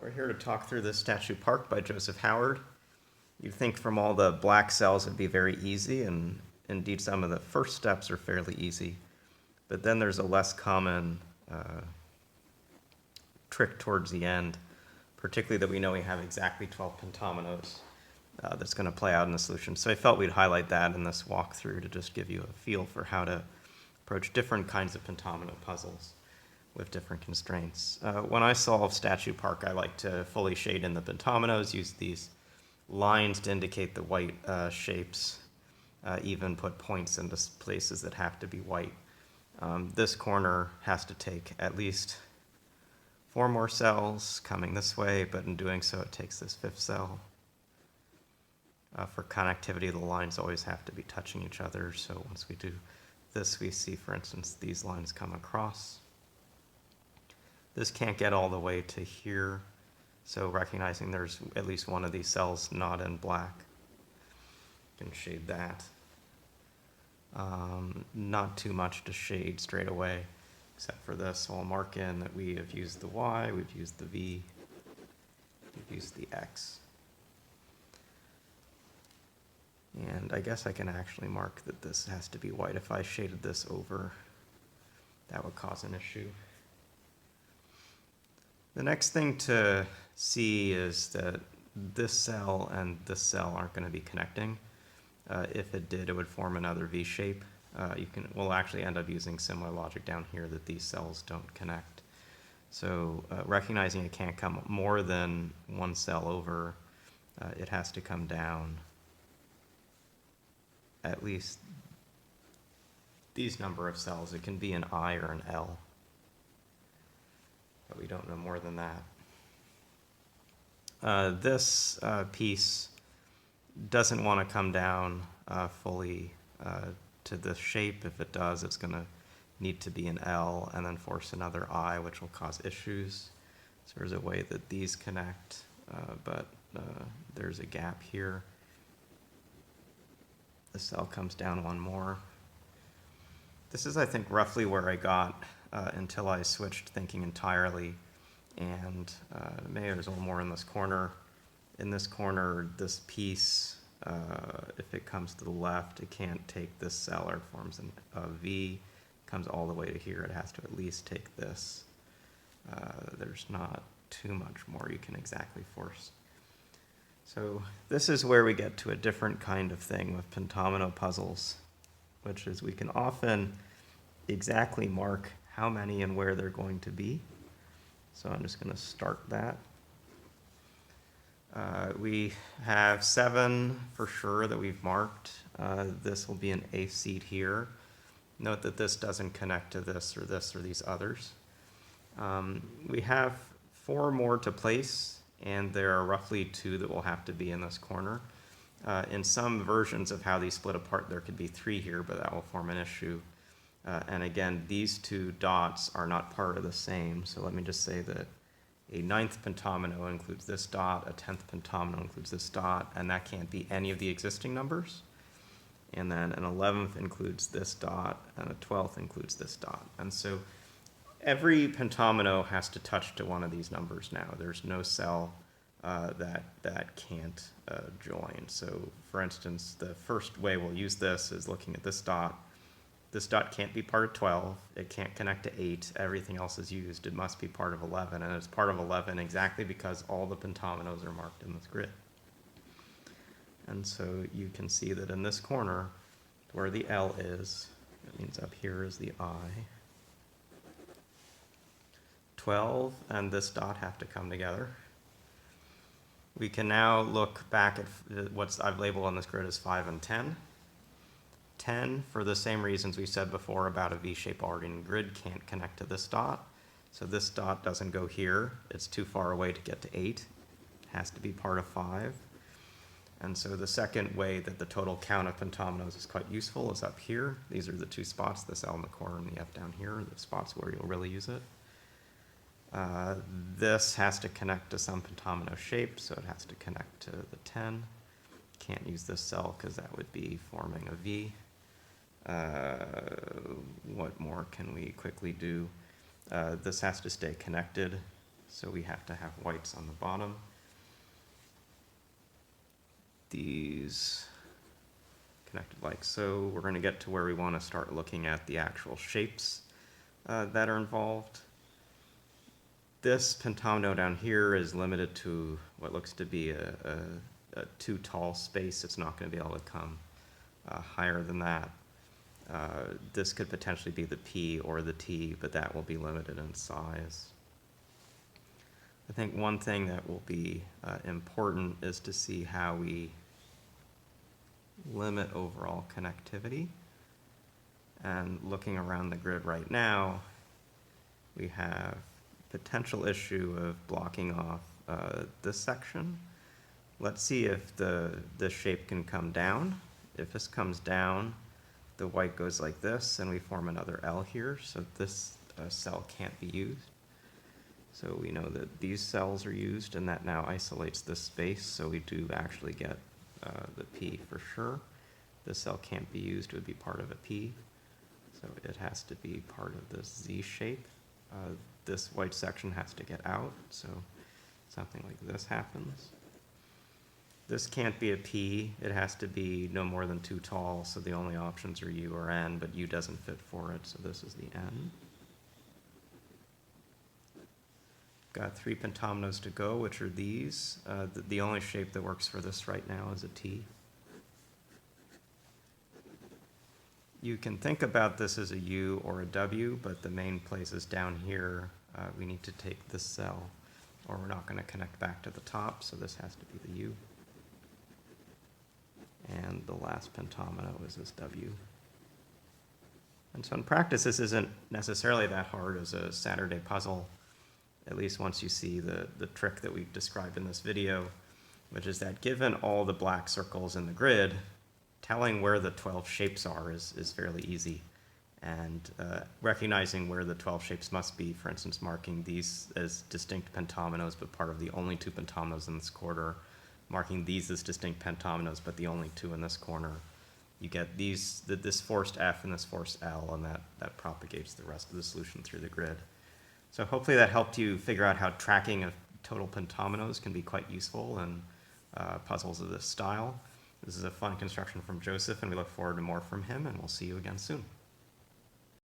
So we're here to talk through the Statue Park by Joseph Howard. You'd think from all the black cells it'd be very easy, and indeed some of the first steps are fairly easy. But then there's a less common trick towards the end, particularly that we know we have exactly 12 pentominoes that's going to play out in the solution. So I felt we'd highlight that in this walkthrough to just give you a feel for how to approach different kinds of pentomino puzzles with different constraints. When I solve Statue Park, I like to fully shade in the pentominoes, use these lines to indicate the white shapes, even put points into places that have to be white. This corner has to take at least 4 more cells coming this way, but in doing so it takes this 5th cell. For connectivity, the lines always have to be touching each other, so once we do this, we see, for instance, these lines come across. This can't get all the way to here, so recognizing there's at least one of these cells not in black. You can shade that. Not too much to shade straight away, except for this. So I'll mark in that we have used the Y, we've used the V, we've used the X. And I guess I can actually mark that this has to be white. If I shaded this over, that would cause an issue. The next thing to see is that this cell and this cell aren't going to be connecting. If it did, it would form another V shape. We'll actually end up using similar logic down here that these cells don't connect. So recognizing it can't come more than one cell over, it has to come down at least these number of cells. It can be an I or an L, but we don't know more than that. This piece doesn't want to come down fully to this shape. If it does, it's going to need to be an L and then force another I, which will cause issues. So there's a way that these connect, but there's a gap here. The cell comes down one more. This is, I think, roughly where I got until I switched thinking entirely. And maybe there's a little more in this corner. In this corner, this piece, if it comes to the left, it can't take this cell or it forms a V. Comes all the way to here. It has to at least take this. There's not too much more you can exactly force. So this is where we get to a different kind of thing with pentomino puzzles, which is we can often exactly mark how many and where they're going to be. So I'm just going to start that. We have 7 for sure that we've marked. This will be an A seed here. Note that this doesn't connect to this or these others. We have 4 more to place, and there are roughly 2 that will have to be in this corner. In some versions of how these split apart, there could be 3 here, but that will form an issue. And again, these 2 dots are not part of the same, so let me just say that a 9th pentomino includes this dot, a 10th pentomino includes this dot, and that can't be any of the existing numbers. And then an 11th includes this dot, and a 12th includes this dot. And so every pentomino has to touch to one of these numbers now. There's no cell that can't join. So for instance, the first way we'll use this is looking at this dot. This dot can't be part of 12. It can't connect to 8. Everything else is used. It must be part of 11. And it's part of 11 exactly because all the pentominoes are marked in this grid. And so you can see that in this corner, where the L is, that means up here is the I. 12 and this dot have to come together. We can now look back at what I've labeled on this grid as 5 and 10. 10, for the same reasons we said before about a V shape already in the grid, can't connect to this dot. So this dot doesn't go here. It's too far away to get to 8. It has to be part of 5. And so the second way that the total count of pentominoes is quite useful is up here. These are the 2 spots, this L in the corner and the F down here, the spots where you'll really use it. This has to connect to some pentomino shape, so it has to connect to the 10. Can't use this cell because that would be forming a V. What more can we quickly do? This has to stay connected. so we have to have whites on the bottom. These connected like so. We're going to get to where we want to start looking at the actual shapes that are involved. This pentomino down here is limited to what looks to be a too tall space. It's not going to be able to come higher than that. This could potentially be the P or the T, but that will be limited in size. I think one thing that will be important is to see how we limit overall connectivity. And looking around the grid right now, we have potential issue of blocking off this section. Let's see if this shape can come down. If this comes down, the white goes like this, and we form another L here, so this cell can't be used. So we know that these cells are used, and that now isolates this space, so we do actually get the P for sure. This cell can't be used, it would be part of a P, so it has to be part of this Z shape. This white section has to get out, so something like this happens. This can't be a P, it has to be no more than too tall, so the only options are U or N, but U doesn't fit for it, so this is the N. Got 3 pentominoes to go, which are these. The only shape that works for this right now is a T. You can think about this as a U or a W, but the main place is down here. We need to take this cell, or we're not going to connect back to the top, so this has to be the U. And the last pentomino is this W. And so in practice, this isn't necessarily that hard as a Saturday puzzle, at least once you see the trick that we've described in this video, which is that given all the black circles in the grid, telling where the 12 shapes are is fairly easy. And recognizing where the 12 shapes must be, for instance, marking these as distinct pentominoes, but part of the only 2 pentominoes in this quarter, marking these as distinct pentominoes, but the only 2 in this corner. You get this forced F and this forced L, and that propagates the rest of the solution through the grid. So hopefully that helped you figure out how tracking of total pentominoes can be quite useful in puzzles of this style. This is a fun construction from Joseph, and we look forward to more from him, and we'll see you again soon.